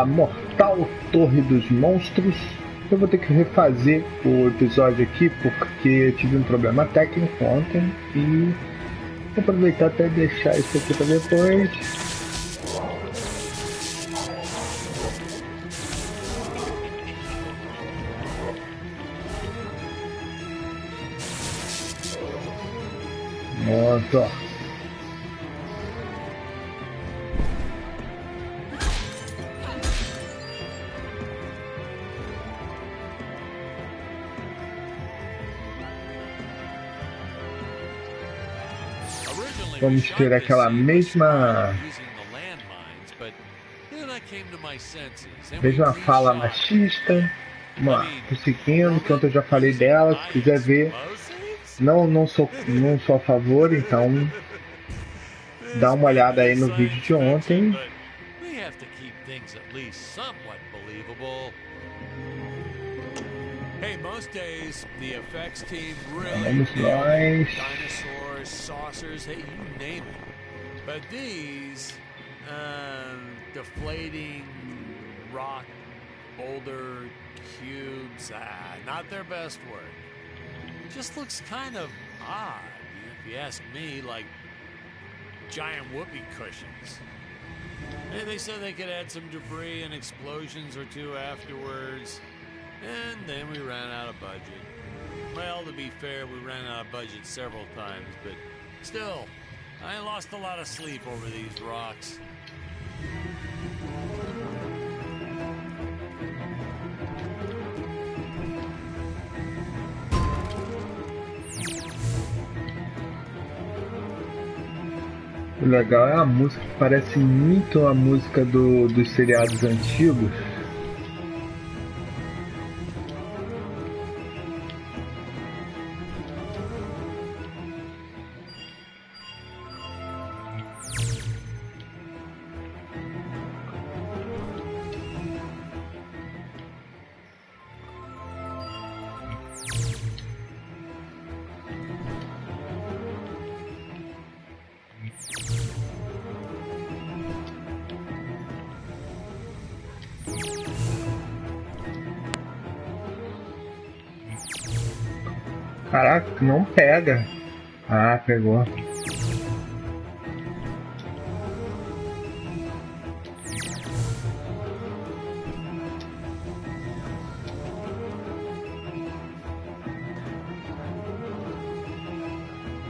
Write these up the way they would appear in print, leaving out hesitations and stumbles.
a mortal torre dos monstros. Eu vou ter que refazer o episódio aqui porque eu tive um problema técnico ontem e vou aproveitar até deixar isso aqui para depois. Pronto. Vamos ter aquela mesma fala machista. Vamos lá, tô seguindo, tanto eu já falei dela. Se quiser ver, não sou a favor, então dá uma olhada aí no vídeo de ontem. Hey, most days the effects team really Vamos nós. dinosaurs, saucers, hey, you name it. But these deflating rock boulder cubes, not their best work. Just looks kind of odd, if you ask me, like giant whoopee cushions. Hey, they said they could add some debris and explosions or two afterwards. And then we ran out of budget. Well, to be fair, we ran out of budget several times, but still, I lost a lot of sleep over these rocks. O legal é a música, que parece muito a música dos seriados antigos. Caraca, não pega. Ah, pegou.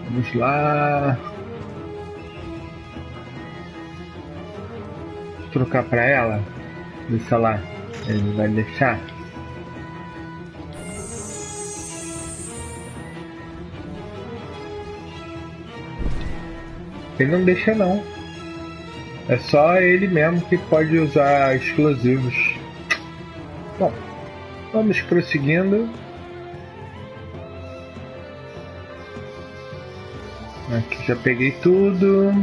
Vamos lá. Vou trocar pra ela. Deixa lá. Ele vai deixar. Ele não deixa não. É só ele mesmo que pode usar explosivos. Bom, vamos prosseguindo. Aqui já peguei tudo.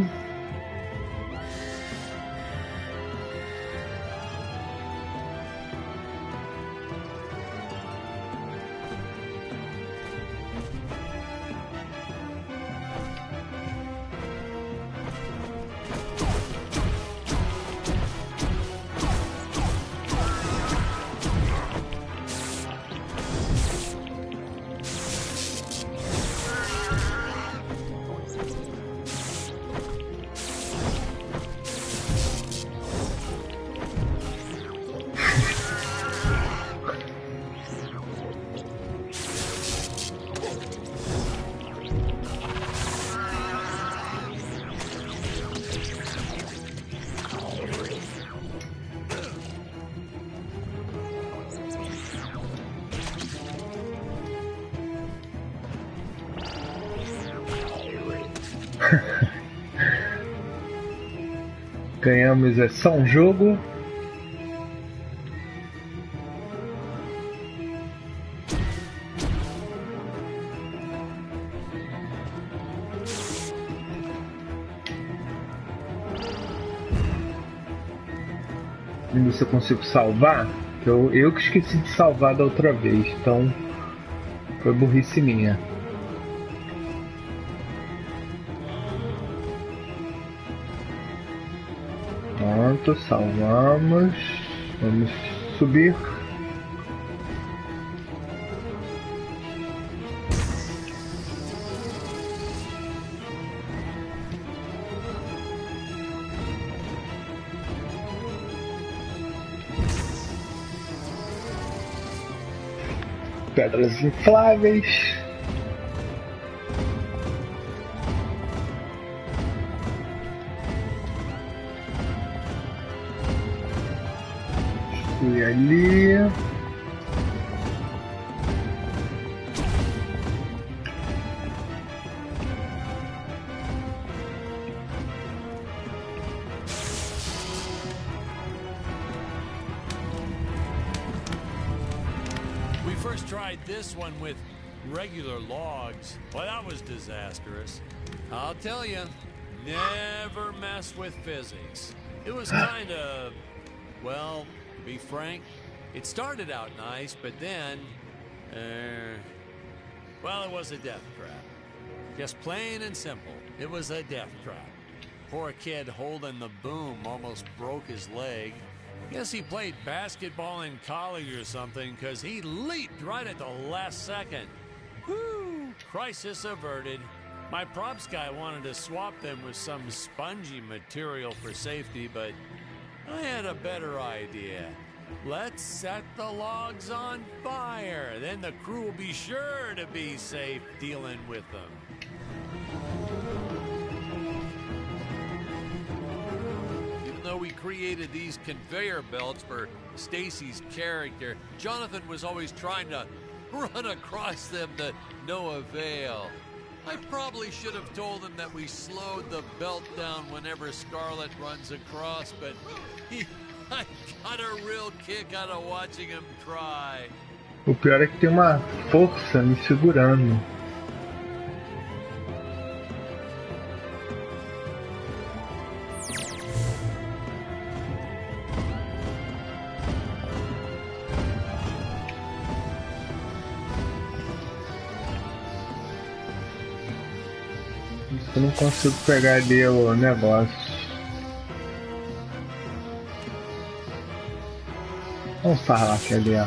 Ganhamos, é só um jogo. Vamos ver se eu consigo salvar. Eu que esqueci de salvar da outra vez, então foi burrice minha. Pronto, salvamos. Vamos subir. Pedras infláveis. E ali. We first tried this one with regular logs. Well, that was disastrous. I'll tell you, never mess with physics. It was kind of, well, to be frank, it started out nice, but then, well, it was a death trap. Just plain and simple, it was a death trap. Poor kid holding the boom almost broke his leg. Guess he played basketball in college or something, because he leaped right at the last second. Whew, crisis averted. My props guy wanted to swap them with some spongy material for safety, but I had a better idea. Let's set the logs on fire. Then the crew will be sure to be safe dealing with them. Even though we created these conveyor belts for Stacy's character, Jonathan was always trying to run across them to no avail. I probably should have told him that we slowed the belt down whenever Scarlet runs across, but I got a real kick out of watching him try. O pior é que tem uma força me segurando. Eu não consigo pegar ali o negócio. Vamos falar que ali, ó.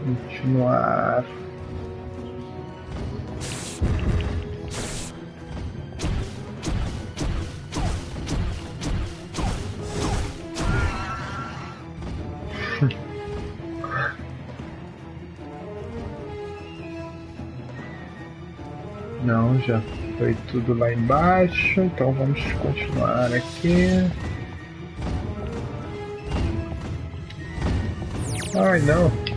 Continuar. Não, já foi tudo lá embaixo, então vamos continuar aqui. Ai, não.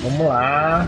Vamos lá.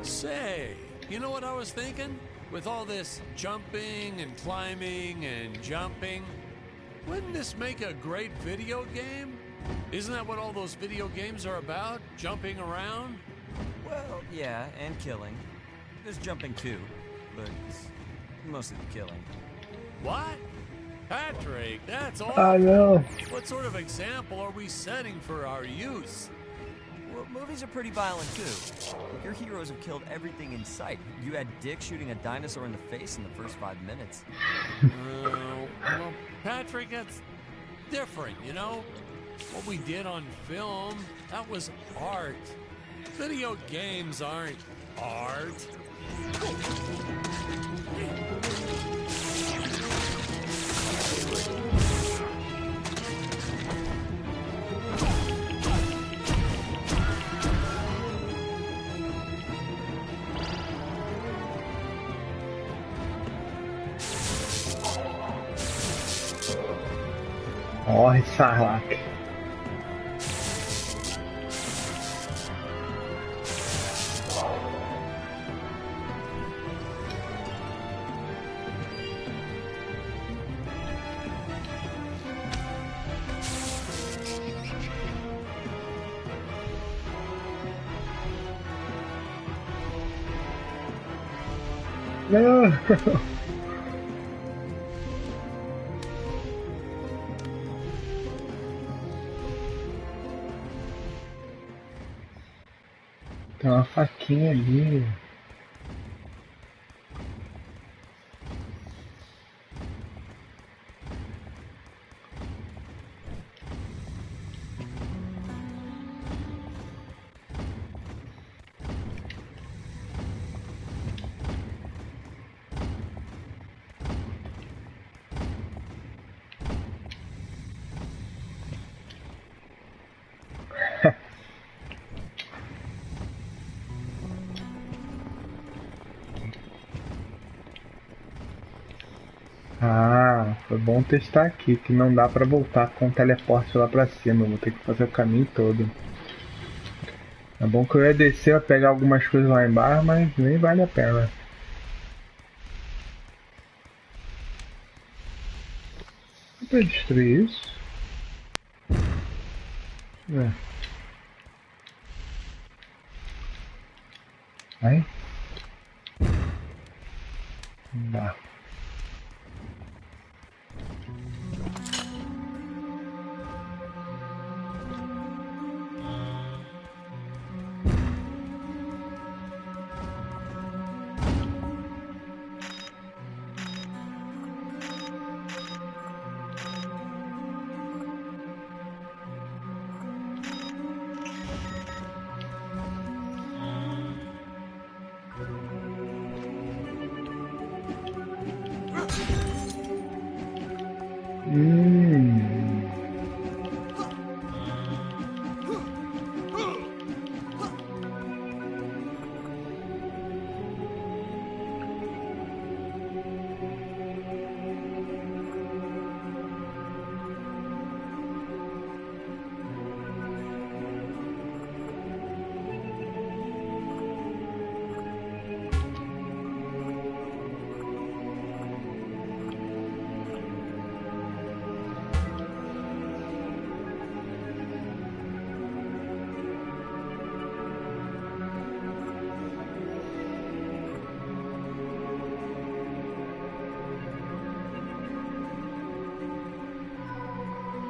Say, you know what I was thinking? With all this jumping and climbing and jumping, wouldn't this make a great video game? Isn't that what all those video games are about? Jumping around? Well, yeah, and killing. There's jumping too, but it's mostly the killing. What? Patrick, that's awful. I know. What sort of example are we setting for our youth? Well, movies are pretty violent too. Your heroes have killed everything in sight. You had Dick shooting a dinosaur in the face in the first 5 minutes. Well, Patrick, that's different, you know? What we did on film, that was art. Video games aren't art. Morre, Sarlacc. Não. Tem uma faquinha ali. Ah, foi bom testar aqui, que não dá pra voltar com o teleporte lá pra cima, eu vou ter que fazer o caminho todo. É bom que eu ia descer, eu ia pegar algumas coisas lá embaixo, mas nem vale a pena. Dá pra destruir isso? É. Aí? Não dá.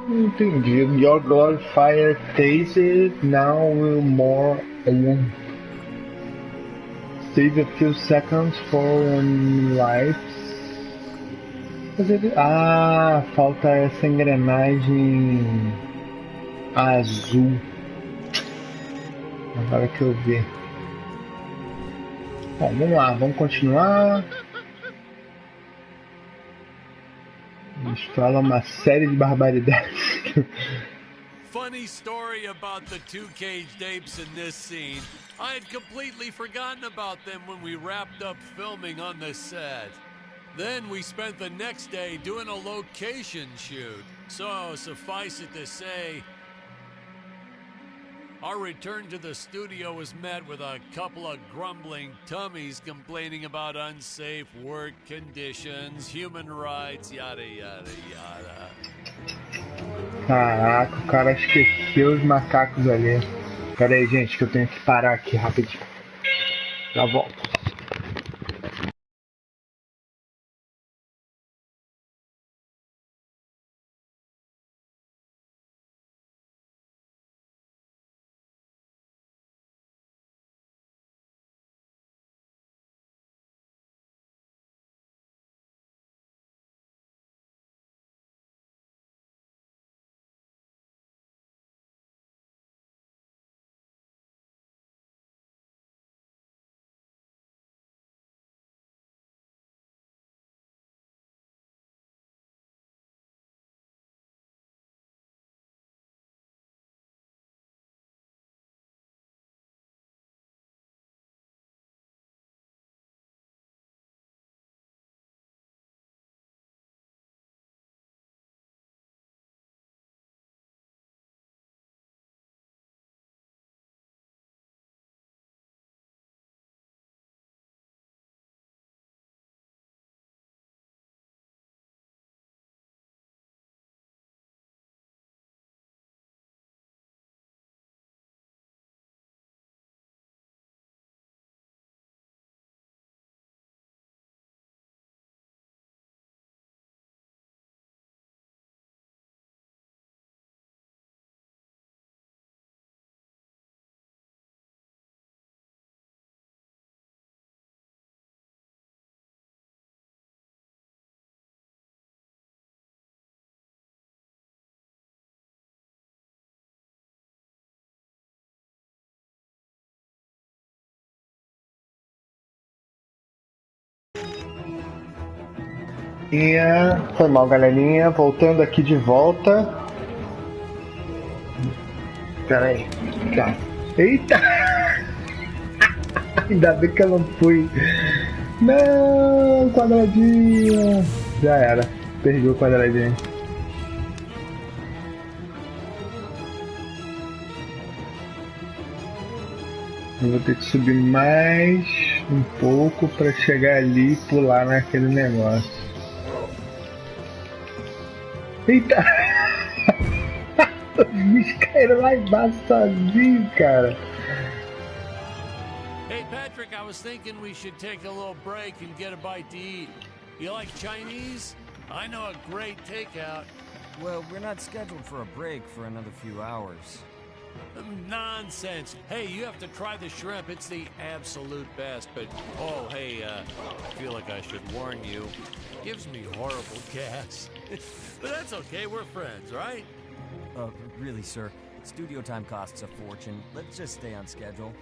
Entendi. Your glorifier taser now will more on. Save a few seconds for lives. Ah, falta essa engrenagem azul. Agora que eu vi. Bom, vamos lá, vamos continuar. Eles falam uma série de barbaridades. Funny story about the two caged apes in this scene. I had completely forgotten about them when we wrapped up filming on the set. Then we spent the next day doing a location shoot. So, suffice it to say, our return to the studio was met with a couple of grumbling tummies complaining about unsafe work conditions, human rights, yada, yada, yada. Caraca, o cara esqueceu os macacos ali. Pera aí, gente, que eu tenho que parar aqui rapidinho. Já volto. Foi mal, galerinha. Voltando aqui de volta. Pera aí. Tá. Eita! Ainda bem que eu não fui. Não, quadradinho. Já era. Perdi o quadradinho. Eu vou ter que subir mais um pouco para chegar ali e pular naquele negócio. Eita! Os bichos caíram lá embaixo sozinhos, cara. Hey, Patrick, I was thinking we should take a little break and get a bite to eat. You like Chinese? I know a great takeout. Well, we're not scheduled for a break for another few hours. Nonsense. Hey, you have to try the shrimp. It's the absolute best. But, oh, hey, I feel like I should warn you. Gives me horrible gas. But that's okay. We're friends, right? Really, sir. Studio time costs a fortune. Let's just stay on schedule.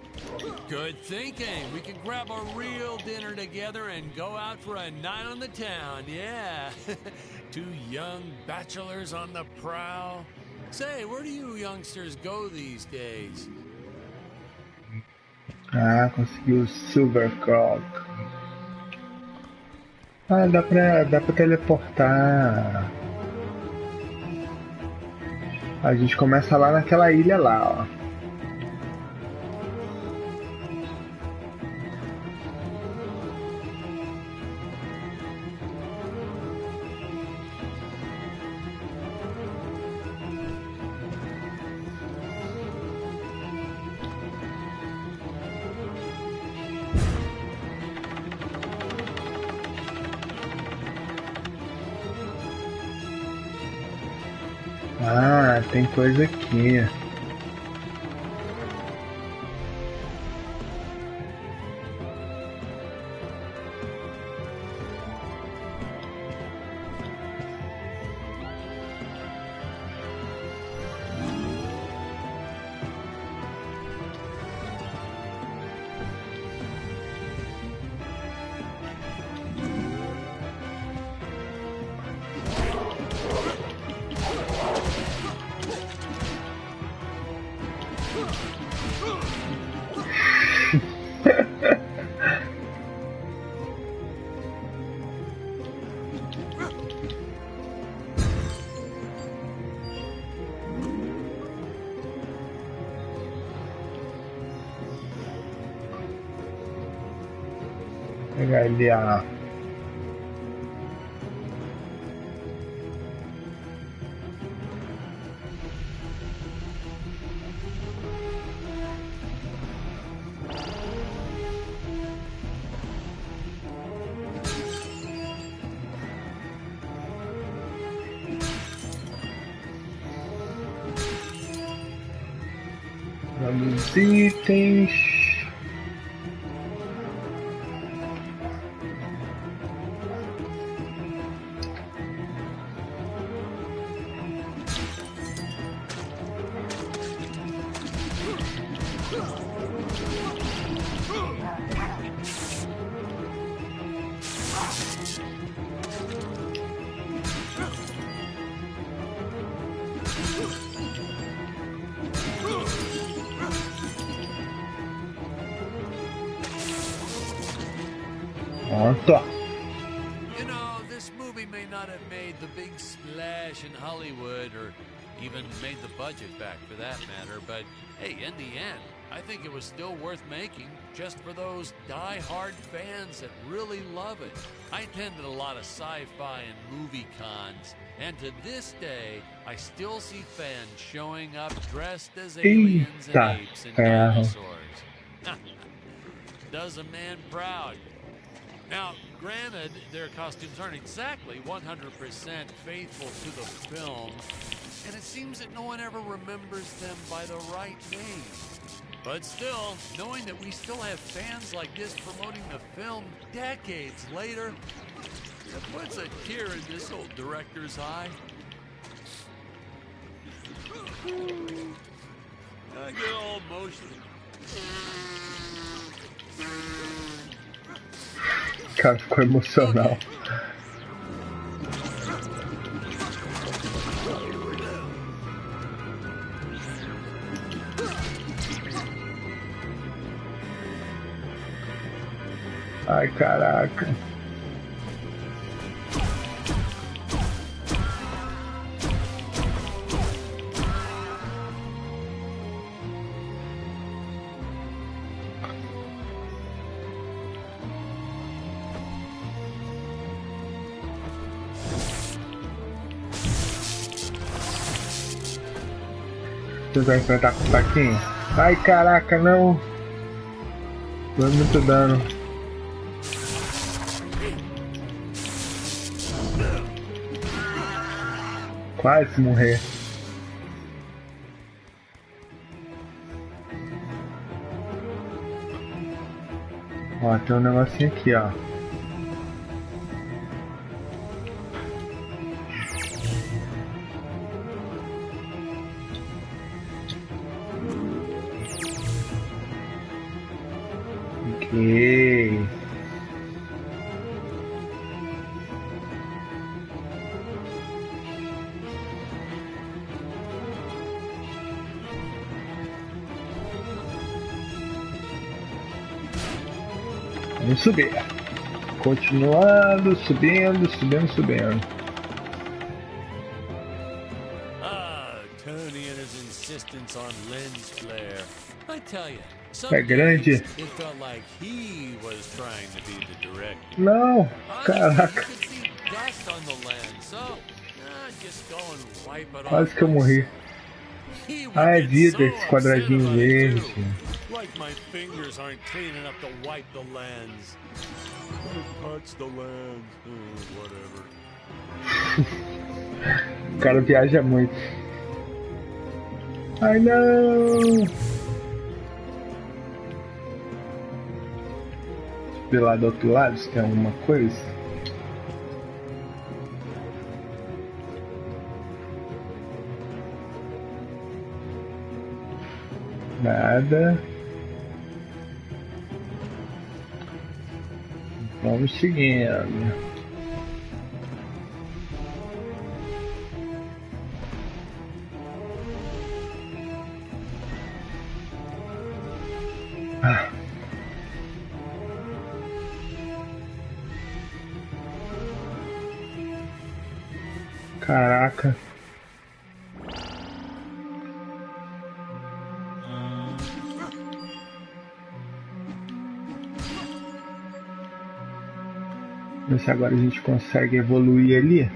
Good thinking. We can grab a real dinner together and go out for a night on the town. Yeah. Two young bachelors on the prowl. Say, where do you youngsters go these days? Ah, conseguiu o Silver Croc. Ah, dá pra teleportar. A gente começa lá naquela ilha lá, ó. Ah, tem coisa aqui. Pegar ele a... pegando os itens. Pronto. You know, this movie may not have made the big splash in Hollywood or even made the budget back for that matter, but hey, in the end, I think it was still worth making just for those die-hard fans that really love it. I attended a lot of sci-fi and movie cons, and to this day, I still see fans showing up dressed as aliens and apes and dinosaurs. Does a man proud. Now, granted, their costumes aren't exactly 100% faithful to the film, and it seems that no one ever remembers them by the right name. But still, knowing that we still have fans like this promoting the film decades later, it puts a tear in this old director's eye. I get all emotional. O cara ficou emocional. Ai, caraca. Você vai enfrentar com o taquinho? Ai, caraca, não. Deu muito dano. Quase morrer. Ó, tem um negocinho aqui, ó. Ok. Vamos subir. Continuando, subindo. Tony and his insistence on lens flare. I tell you, É grande. it felt like he was trying to be the director. Não, caraca. You could see dust on the lens, so just go and wipe it off. Quase que eu morri. Ah, é vida esse quadradinho verde. Like my fingers aren't clean enough to wipe the lens. Touch the lens. Whatever. O cara viaja muito. Ai, não! Subir lá do outro lado, se tem alguma coisa. Nada. Vamos seguindo. Caraca. Ver se agora a gente consegue evoluir ali.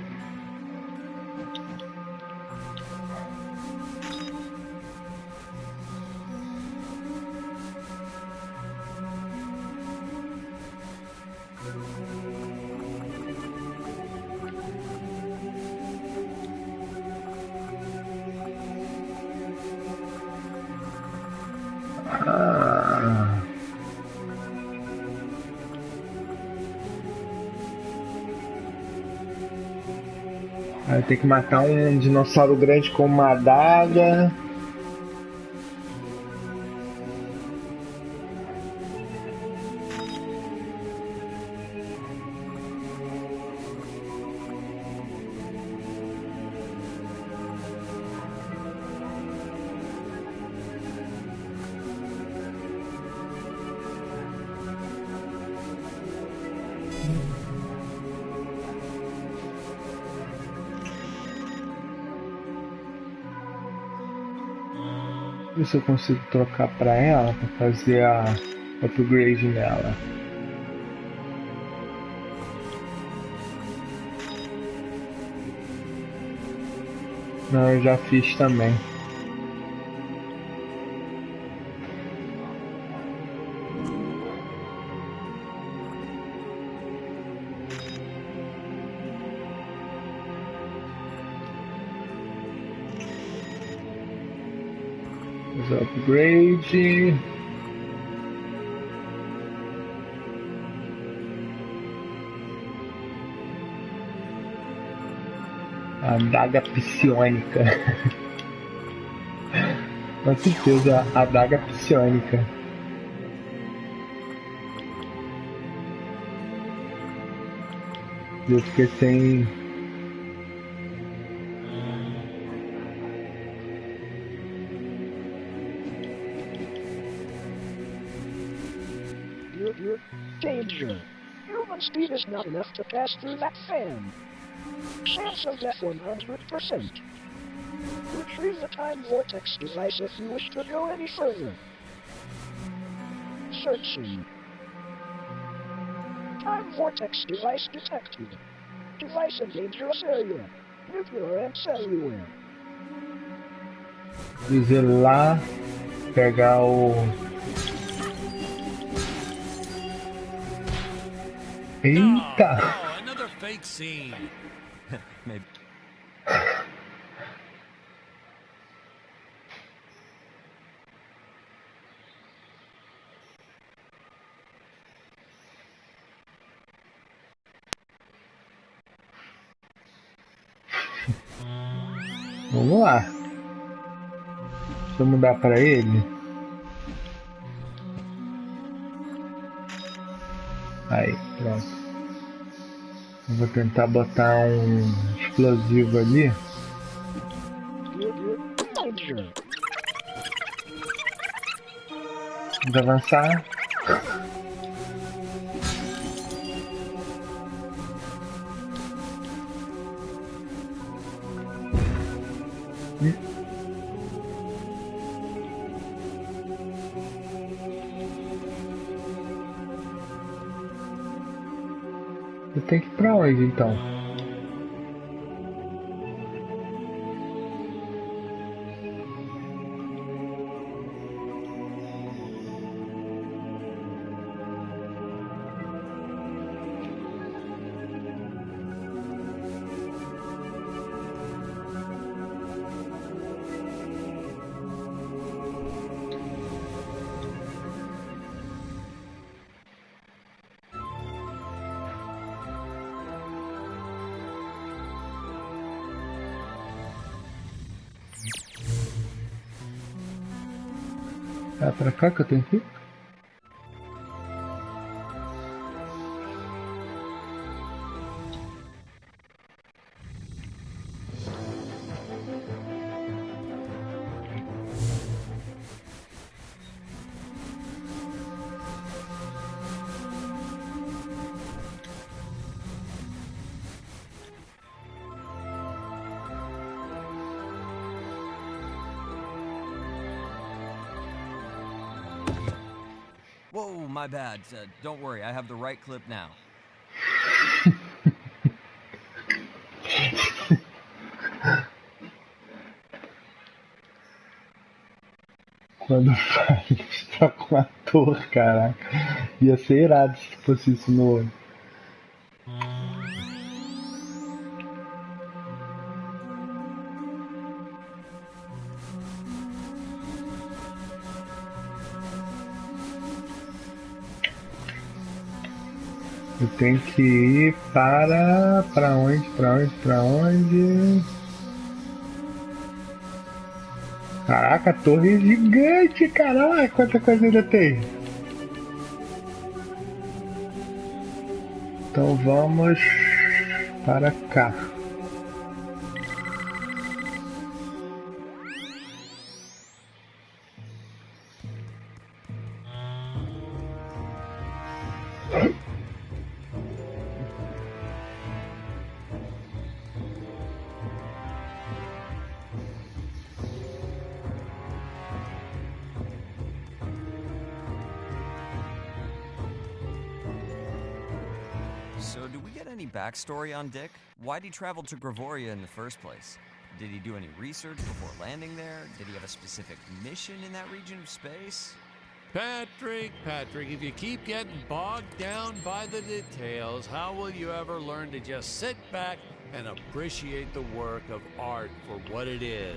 Aí tem que matar um dinossauro grande com uma adaga. Ver se eu consigo trocar pra ela, pra fazer a upgrade nela. Não, eu já fiz também. Fazer upgrade. Adaga psionica. Com certeza, adaga psionica. Eu fiquei sem. Danger! Human speed is not enough to pass through that fan. Chance of death 100%. Retrieve the time vortex device if you wish to go any further. Searching. Time vortex device detected. Device in dangerous area. Nuclear and cellular. Dizer lá, pegar o. Eita! Oh, another fake scene. Maybe. Vamos lá. Deixa eu mudar para ele. Aí, pronto. Eu vou tentar botar um explosivo ali. Vamos avançar. Eu tenho que ir pra onde então? É pra cá que eu tenho que ir? Whoa, my bad. Don't worry, I have the right clip now. Quando faz tá com a torre, caraca. Ia ser irado se fosse isso no olho. Eu tenho que ir para... Para onde? Para onde? Para onde? Caraca, a torre é gigante, caraca, quanta coisa ainda tem. Então vamos para cá. So, do we get any backstory on Dick? Why'd he travel to Gravoria in the first place? Did he do any research before landing there? Did he have a specific mission in that region of space? Patrick, if you keep getting bogged down by the details, how will you ever learn to just sit back and appreciate the work of art for what it is?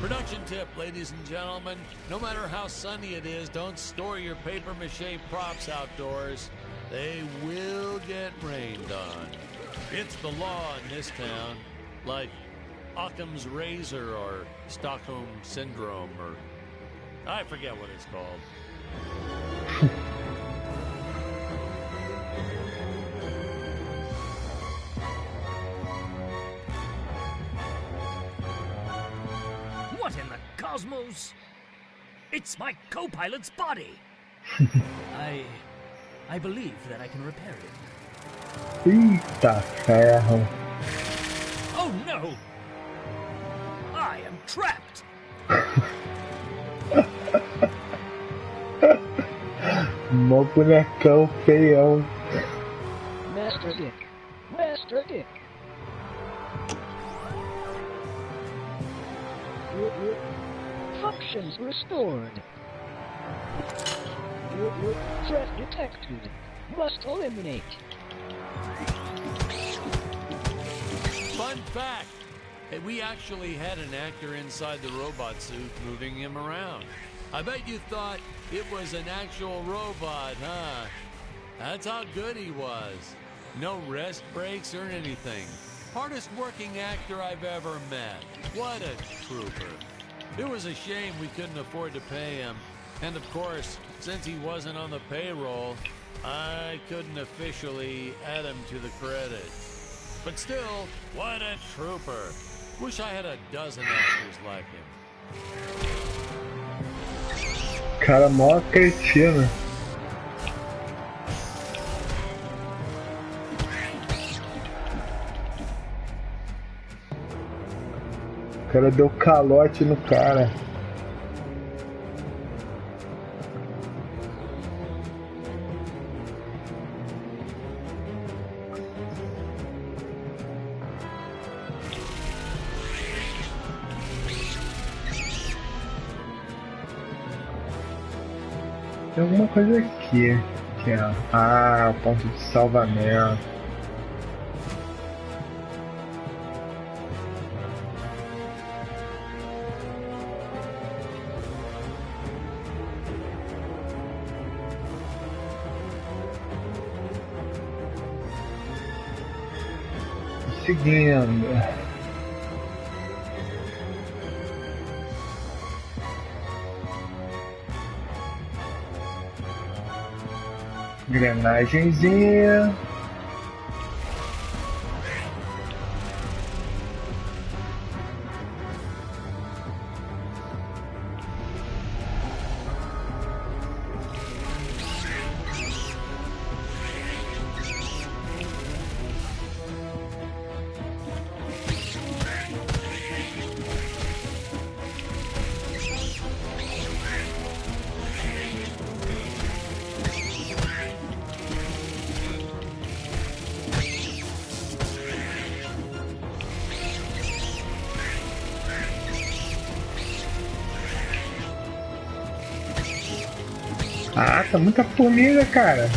Production tip, ladies and gentlemen. No matter how sunny it is, don't store your papier-mâché props outdoors. They will get rained on. It's the law in this town, like Occam's razor or Stockholm Syndrome, or I forget what it's called. What in the cosmos? It's my co-pilot's body. I believe that I can repair it. Eita ferro. Oh no! I am trapped. Mó bonecão feião. Master Dick. Master Dick. Functions restored. Threat detected. Must eliminate. Fun fact, we actually had an actor inside the robot suit moving him around. I bet you thought it was an actual robot, huh? That's how good he was. No rest breaks or anything. Hardest working actor I've ever met. What a trooper. It was a shame we couldn't afford to pay him. And of course, since he wasn't on the payroll, I couldn't officially add him to the credits. But still, what a trooper. Wish I had a dozen actors like him. Cara, mó cretino. O cara deu calote no cara. Tem alguma coisa aqui que é o ponto de salvamento. Seguindo. Engrenagenzinha. Ah, tá muita formiga, cara.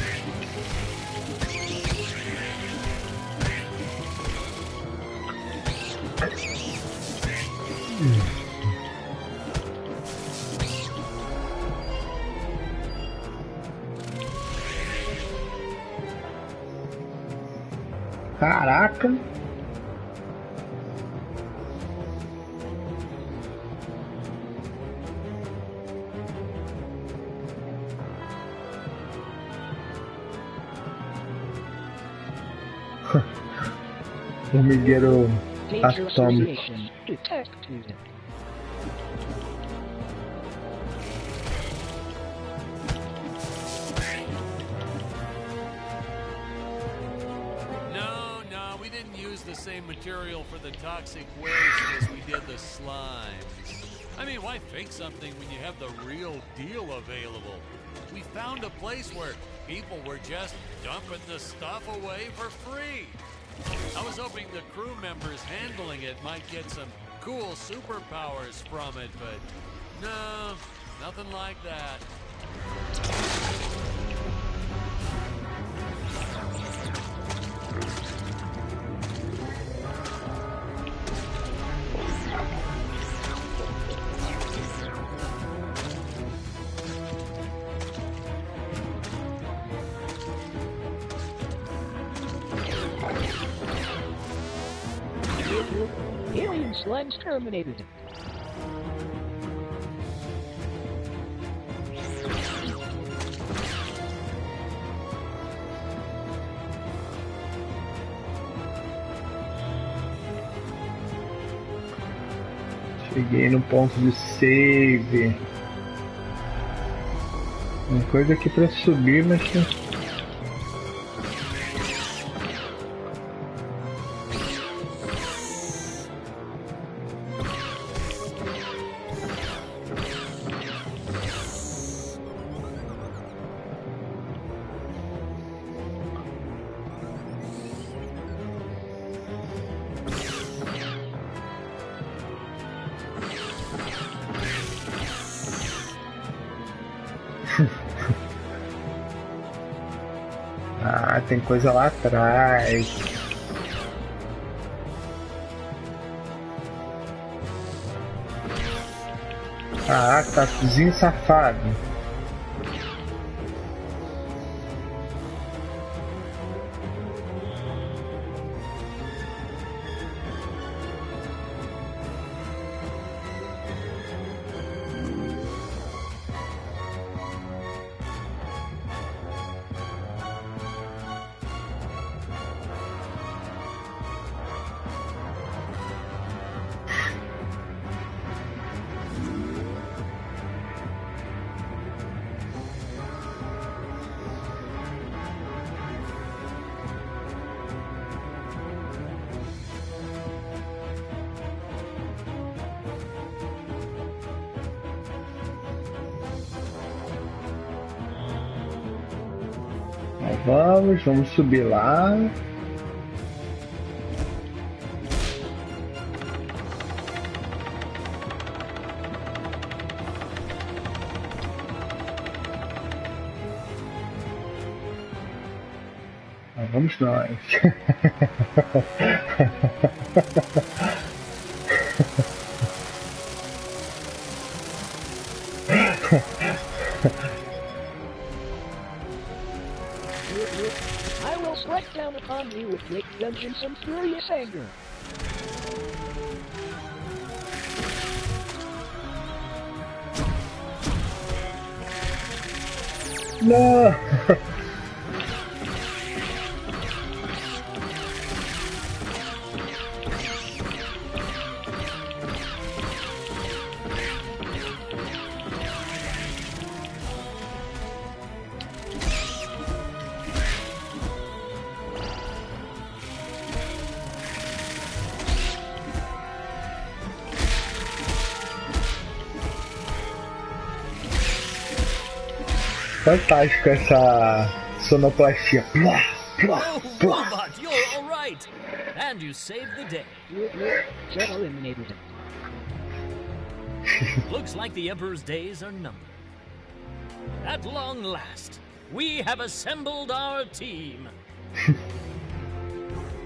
Caraca! Formigueiro atômico. Detected. No, we didn't use the same material for the toxic waste as we did the slimes. I mean, why fake something when you have the real deal available? We found a place where people were just dumping the stuff away for free. I was hoping the crew members handling it might get some cool superpowers from it, but no, nothing like that. Alien slimes terminated. Cheguei no ponto de save. Uma coisa aqui pra subir, mas que... Ah, tem coisa lá atrás. Ah, tatuzinho safado. Vamos subir lá. Vamos nós. I will strike down upon you with great vengeance and furious anger. No. Fantástico essa sonoplastia. Oh, robot, you're all right. And you saved the day. Get eliminated. Looks like the Emperor's days are numbered. At long last, we have assembled our team.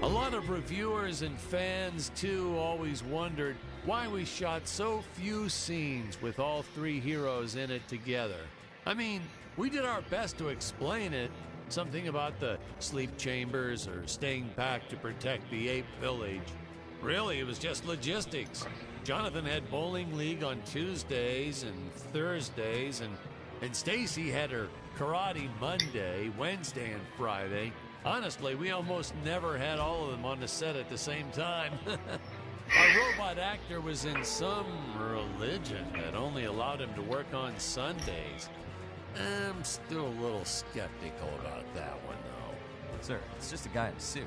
A lot of reviewers and fans, too, always wondered why we shot so few scenes with all three heroes in it together. I mean, we did our best to explain it. Something about the sleep chambers or staying back to protect the ape village. Really, it was just logistics. Jonathan had bowling league on Tuesdays and Thursdays, and Stacy had her karate Monday, Wednesday, and Friday. Honestly, we almost never had all of them on the set at the same time. Our robot actor was in some religion that only allowed him to work on Sundays. I'm still a little skeptical about that one, though. Sir, it's just a guy in a suit.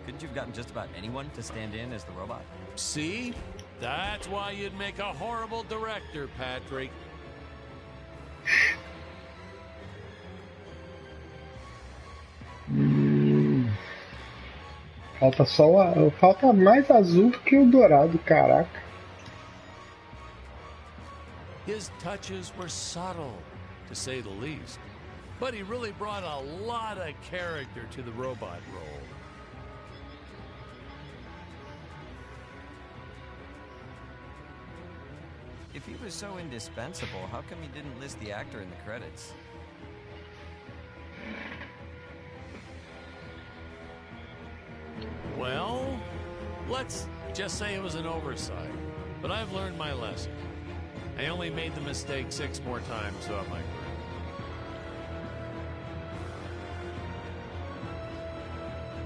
Couldn't you have gotten just about anyone to stand in as the robot? See? That's why you'd make a horrible director, Patrick. Falta mais azul que o dourado, caraca. His touches were subtle, to say the least. But he really brought a lot of character to the robot role. If he was so indispensable, how come he didn't list the actor in the credits? Well, let's just say it was an oversight. But I've learned my lesson. I only made the mistake 6 more times throughout my career.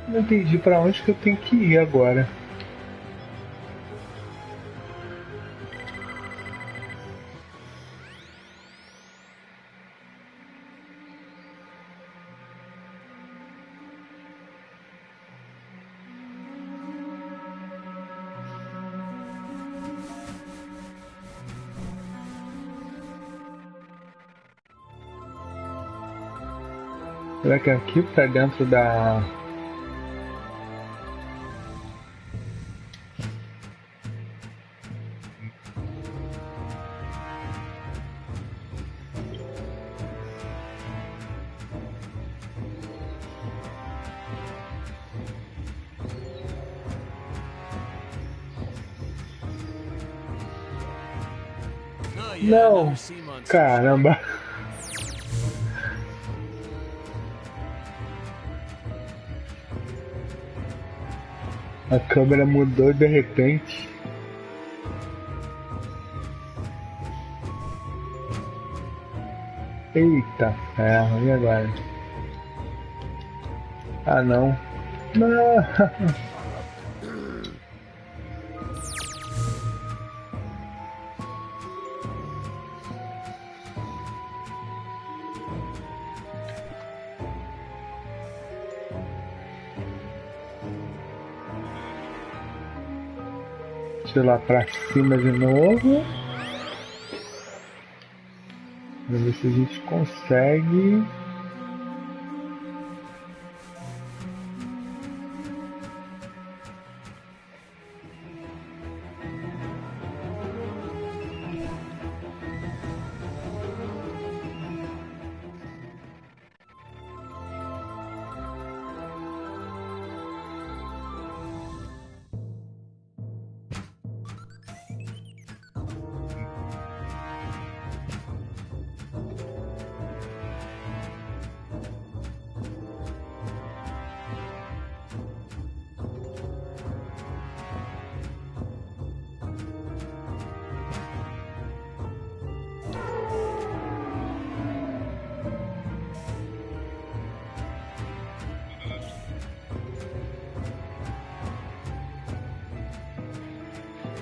Não entendi pra onde que eu tenho que ir agora. Será que é aqui pra dentro da... Não, caramba. A câmera mudou de repente. Eita ferro, e agora? Ah não. Não. Deixa eu ir lá pra cima de novo. Vamos ver se a gente consegue.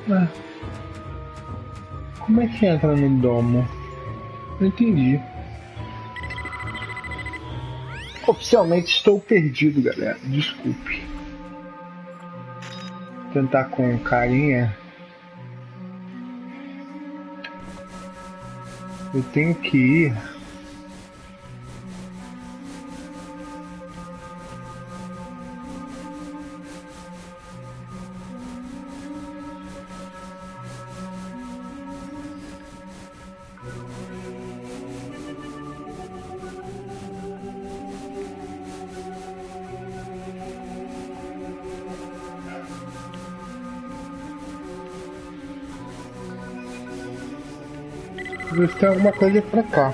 Ah, como é que entra no domo? Não entendi. Oficialmente estou perdido, galera. Desculpe. Vou tentar com carinha. Eu tenho que ir. Ver se tem alguma coisa pra cá.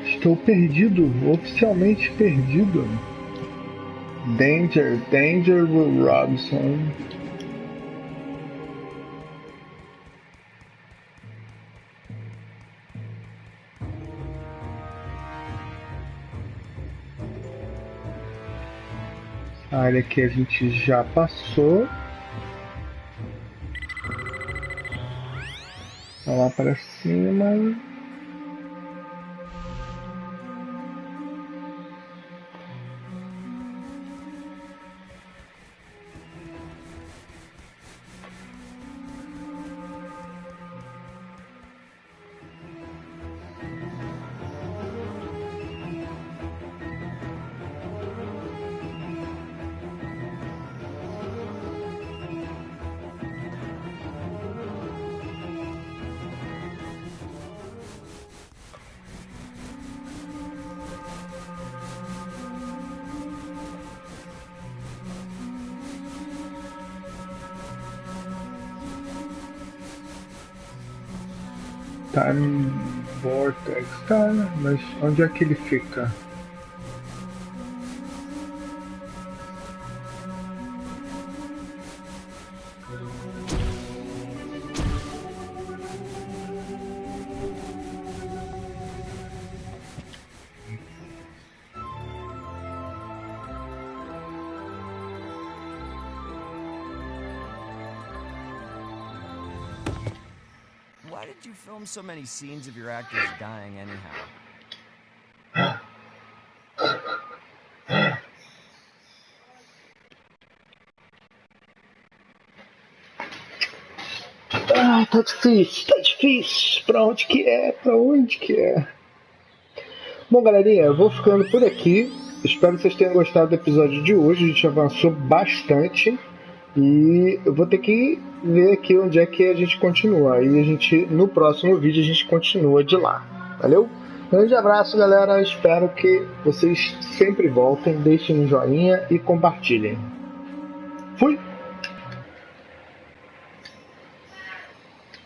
Estou perdido, oficialmente perdido. Danger, Will Robson. A área que a gente já passou. Vamos lá para cima. Time Vortex, tá, mas onde é que ele fica? Why did you film so many scenes of your actors dying anyhow? Tá difícil. Pra onde que é? Bom, galerinha, eu vou ficando por aqui. Espero que vocês tenham gostado do episódio de hoje. A gente avançou bastante. E eu vou ter que ver aqui onde é que a gente continua. Aí no próximo vídeo a gente continua de lá. Valeu? Grande abraço, galera. Espero que vocês sempre voltem. Deixem um joinha e compartilhem. Fui!